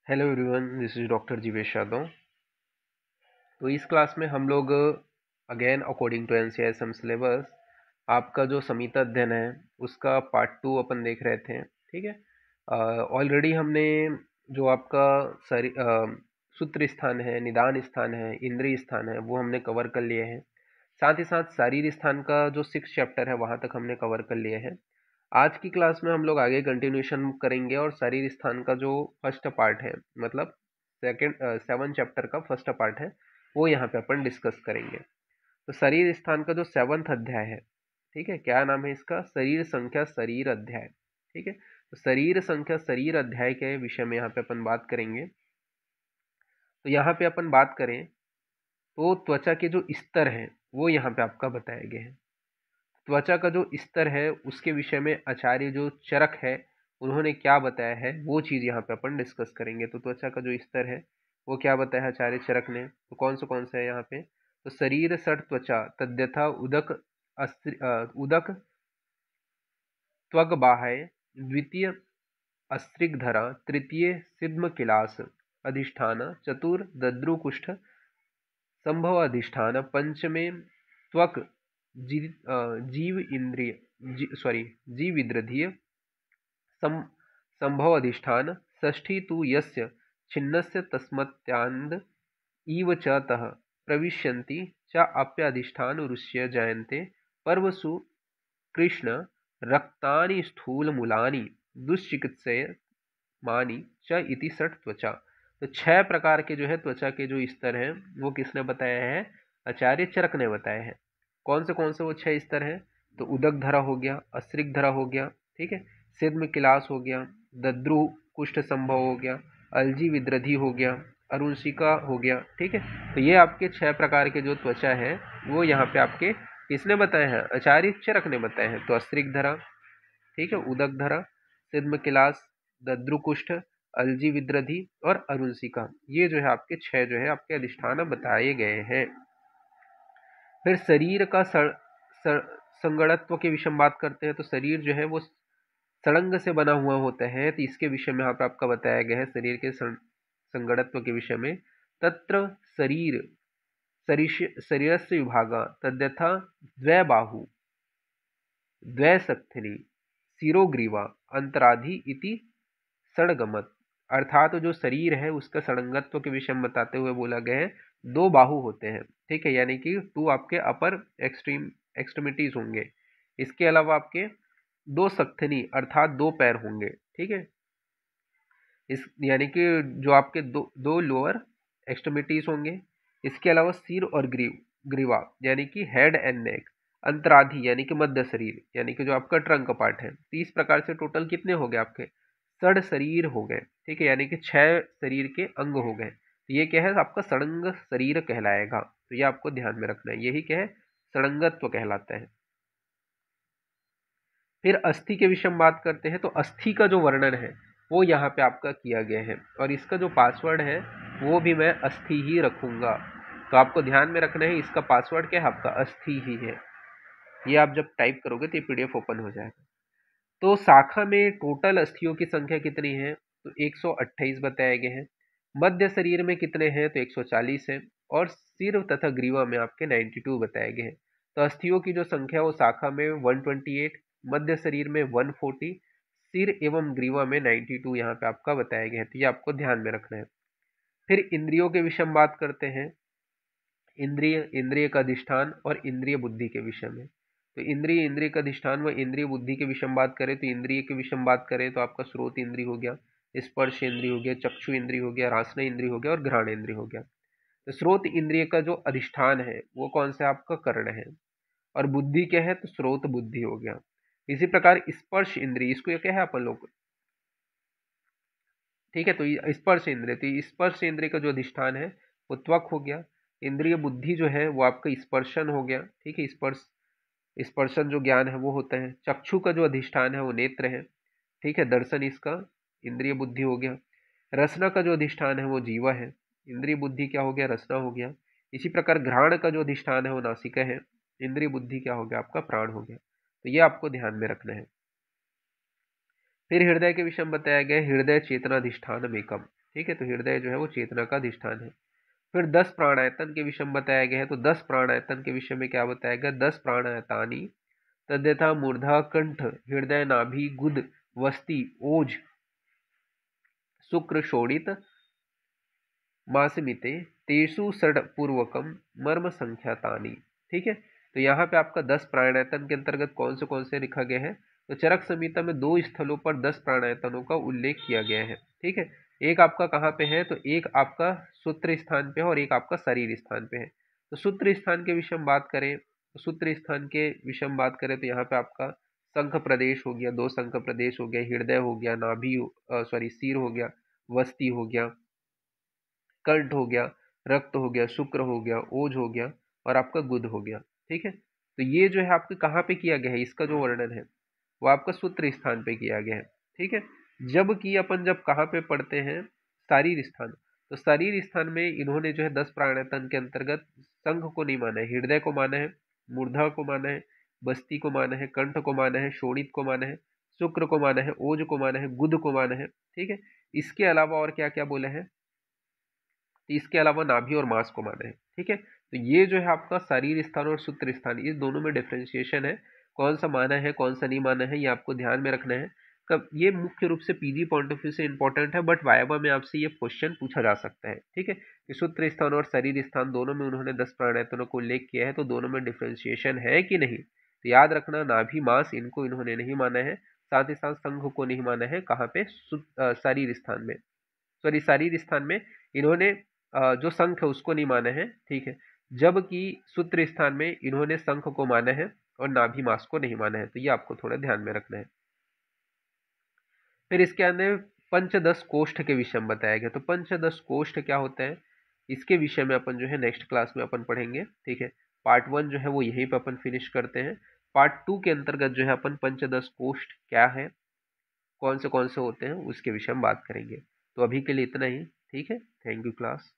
Hello everyone, this is doctor Jeevesh Yadav. तो इस class में हम लोग again according to NCISM syllabus आपका जो समीता अध्ययन है उसका पार्ट 2 अपन देख रहे थे। ठीक है, ऑलरेडी हमने जो आपका सूत्र स्थान है, निदान स्थान है, इंद्रिय स्थान है, वो हमने कवर कर लिए हैं। साथ ही साथ शारीर स्थान का जो 6 चैप्टर है वहाँ तक हमने कवर कर लिए हैं। आज की क्लास में हम लोग आगे कंटिन्यूशन करेंगे और शरीर स्थान का जो फर्स्ट पार्ट है, मतलब सेकंड 7 चैप्टर का फर्स्ट पार्ट है, वो यहाँ पे अपन डिस्कस करेंगे। तो शरीर स्थान का जो 7वां अध्याय है, ठीक है, क्या नाम है इसका? शरीर संख्या शरीर अध्याय। ठीक है, तो शरीर संख्या शरीर अध्याय के विषय में यहाँ पे अपन बात करेंगे। तो यहाँ पे अपन बात करें तो त्वचा के जो स्तर हैं वो यहाँ पे आपका बताए गए हैं। त्वचा का जो स्तर है उसके विषय में आचार्य जो चरक है उन्होंने क्या बताया है वो चीज़ यहाँ पे अपन डिस्कस करेंगे। तो त्वचा का जो स्तर है वो क्या बताया है आचार्य चरक ने, तो कौन सा है यहाँ पे? तो शरीर सठ त्वचा तद्यथा उदक उदक त्वग बाह्य, द्वितीय अस्त्रिगधरा, तृतीय सिद्म किलास अधिष्ठान, चतुर दद्रुकुष्ठ संभव अधिष्ठान, पंचमे त्वक जीव इंद्रिय जीव इंद्रिय संभव अधिष्ठान, षष्ठी तु यस्य छिन्नस्य तस्मत्यान्द इव च तः प्रविश्यन्ति च अप्याधिष्ठान रुष्य जायन्ते पर्वसु कृष्ण रक्तानि स्थूलमूलानि दुश्चिकित्सय मानी च इति षट त्वचा। तो 6 प्रकार के जो है त्वचा के जो स्तर हैं वो किसने बताया है? आचार्य चरक ने बताया है। कौन से वो 6 स्तर हैं? तो उदक धरा हो गया, अस्त्रिक धरा हो गया, ठीक है, सिद्म किलास हो गया, दद्रु कुष्ठ संभव हो गया, अलजी विद्रधि हो गया, अरुणशिका हो गया। ठीक है, तो ये आपके 6 प्रकार के जो त्वचा है वो यहाँ पे आपके किसने बताए हैं? आचार्य चरक ने बताए हैं। तो अस्त्रिक धरा, ठीक है, उदक धरा, सिद्म किलास, दद्रुकुष्ठ, अलजी विद्रधि और अरुणसिका, ये जो है आपके 6 जो है आपके अधिष्ठान बताए गए हैं। फिर शरीर का संगणत्व के विषय में बात करते हैं। तो शरीर जो है वो सड़ंग से बना हुआ होता है, तो इसके विषय में यहाँ पे आपका बताया गया है शरीर के संगणत्व के विषय में। तत्र शरीर शरीरस्य विभागा तद्यथा द्वैबाहु द्वैसक्थिनी शिरोग्रीवा अंतराधि इति सड़गमत। अर्थात जो शरीर है उसका सड़ंगत्व के विषय में बताते हुए बोला गया है 2 बाहु होते हैं, ठीक है, यानी कि 2 आपके अपर एक्सट्रीमिटीज होंगे। इसके अलावा आपके 2 सक्थनी अर्थात 2 पैर होंगे, ठीक है, इस यानी कि जो आपके दो लोअर एक्सट्रीमिटीज होंगे। इसके अलावा सिर और ग्रीवा यानी कि हेड एंड नेक, अंतराधि यानी कि मध्य शरीर यानी कि जो आपका ट्रंक पार्ट है। 30 प्रकार से टोटल कितने हो गए आपके? 6 शरीर हो गए, ठीक है, यानी कि 6 शरीर के अंग हो गए। तो ये क्या है? आपका सड़ंग शरीर कहलाएगा। तो ये आपको ध्यान में रखना है, यही क्या है? सड़ंगत्व कहलाता है। फिर अस्थि के विषय में बात करते हैं। तो अस्थि का जो वर्णन है वो यहाँ पे आपका किया गया है और इसका जो पासवर्ड है वो भी मैं अस्थि ही रखूंगा। तो आपको ध्यान में रखना है, इसका पासवर्ड क्या है? आपका अस्थि ही है। ये आप जब टाइप करोगे तो ये पीडीएफ ओपन हो जाएगा। तो शाखा में टोटल अस्थियों की संख्या कितनी है? तो 128 बताए गए हैं। मध्य शरीर में कितने हैं? तो 140 है और सिर तथा ग्रीवा में आपके 92 बताए गए हैं। तो अस्थियों की जो संख्या वो शाखा में 128, मध्य शरीर में 140, सिर एवं ग्रीवा में 92 यहाँ पे आपका बताया गया है। तो ये आपको ध्यान में रखना है। फिर इंद्रियों के विषय में बात करते हैं। इंद्रिय का अधिष्ठान और इंद्रिय बुद्धि के विषय में। तो इंद्रिय का अधिष्ठान व इंद्रिय बुद्धि के विषय में बात करें तो इंद्रिय के विषय में बात करें तो आपका श्रोत इंद्रिय हो गया, स्पर्श इंद्रिय हो गया, चक्षु इंद्रिय हो गया, रासना इंद्रिय हो गया और घ्राण इंद्रिय हो गया। तो श्रोत इंद्रिय का जो अधिष्ठान है वो कौन सा? आपका कर्ण है। और बुद्धि क्या है? तो श्रोत बुद्धि हो गया। इसी प्रकार स्पर्श इंद्रिय, इसको क्या है अपन लोग, ठीक है, तो स्पर्श इंद्रिय, तो स्पर्श इंद्रिय का जो अधिष्ठान है वो त्वक हो गया। इंद्रिय बुद्धि जो है वो आपका स्पर्शन हो गया, ठीक है, स्पर्शन जो ज्ञान है वो होता है। चक्षु का जो अधिष्ठान है वो नेत्र है, ठीक है, दर्शन इसका इंद्रिय बुद्धि हो गया। रसना का जो अधिष्ठान है वो जीवा है, इंद्रिय बुद्धि क्या हो गया? रसना हो गया। इसी प्रकार घ्राण का जो अधिष्ठान है वो नासिका है, इंद्रिय बुद्धि क्या हो गया? आपका प्राण हो गया। तो ये आपको ध्यान में रखना है। फिर हृदय के विषय में बताया गया हृदय चेतना अधिष्ठान एकम, ठीक है, तो हृदय जो है वो चेतना का अधिष्ठान है। फिर 10 प्राणायतन के विषय में बताया गया है, तो 10 प्राणायतन के विषय में क्या बताया गया, 10 प्राणायतानी तद्यथा मूर्धा कंठ हृदय नाभि गुद वस्ति ओज शुक्र शोणित मासमिते तेषु षड्पूर्वकम मर्म संख्यातानी। ठीक है, तो यहाँ पे आपका 10 प्राणायतन के अंतर्गत कौन से लिखा गया है, तो चरक संहिता में 2 स्थलों पर 10 प्राणायतनों का उल्लेख किया गया है। ठीक है, एक आपका कहाँ पे है, तो एक आपका सूत्र स्थान पे है और एक आपका शरीर स्थान पे है। तो सूत्र स्थान के विषय में बात करें, तो सूत्र स्थान के विषय में बात करें तो यहाँ पे आपका शंख प्रदेश हो गया, 2 शंख प्रदेश हो गया, हृदय हो गया, नाभि सॉरी सिर हो गया, वस्ती हो गया, कंठ हो गया, रक्त हो गया, शुक्र हो गया, ओज हो गया और आपका गुद हो गया। ठीक है, तो ये जो है आपके कहाँ पे किया गया है, इसका जो वर्णन है वो आपका सूत्र स्थान पे किया गया है। ठीक है, जबकि अपन जब कहाँ पे पढ़ते हैं, शारीर स्थान, तो शारीर स्थान में इन्होंने जो है 10 प्राणायतन के अंतर्गत संघ को नहीं माना है, हृदय को माना है, मूर्धा को माना है, बस्ती को माना है, कंठ को माना है, शोणित को माना है, शुक्र को माना है, ओज को माना है, गुद को माना है। ठीक है, इसके अलावा और क्या क्या बोले हैं, तो इसके अलावा नाभि और मांस को माना है। ठीक है, तो ये जो है आपका शरीर स्थान और सूत्र स्थान, इस दोनों में डिफ्रेंशिएशन है, कौन सा माना है कौन सा नहीं माना है, ये आपको ध्यान में रखना है। कब ये मुख्य रूप से पीजी पॉइंट ऑफ व्यू से इंपॉर्टेंट है, बट वायवा में आपसे ये क्वेश्चन पूछा जा सकता है। ठीक है, कि सूत्र स्थान और शरीर स्थान दोनों में उन्होंने 10 प्राणायतनों को उल्लेख किया है, तो दोनों में डिफ्रेंशिएशन है कि नहीं, तो याद रखना नाभि मांस इनको इन्होंने नहीं माना है, साथ ही साथ संघ को नहीं माना है, कहाँ पे, शरीर स्थान में, सॉरी शारीर स्थान में इन्होंने जो शंख है उसको नहीं माना है। ठीक है, जबकि सूत्र स्थान में इन्होंने शंख को माना है और नाभि मास को नहीं माना है, तो ये आपको थोड़ा ध्यान में रखना है। फिर इसके अंदर पंचदश कोष्ठ के विषय में बताया गया, तो पंचदश कोष्ठ क्या होता है, इसके विषय में अपन जो है नेक्स्ट क्लास में अपन पढ़ेंगे। ठीक है, पार्ट 1 जो है वो यहीं पे अपन फिनिश करते हैं। पार्ट 2 के अंतर्गत जो है अपन पंचदश कोष्ठ क्या है, कौन से होते हैं, उसके विषय में बात करेंगे। तो अभी के लिए इतना ही। ठीक है, थैंक यू क्लास।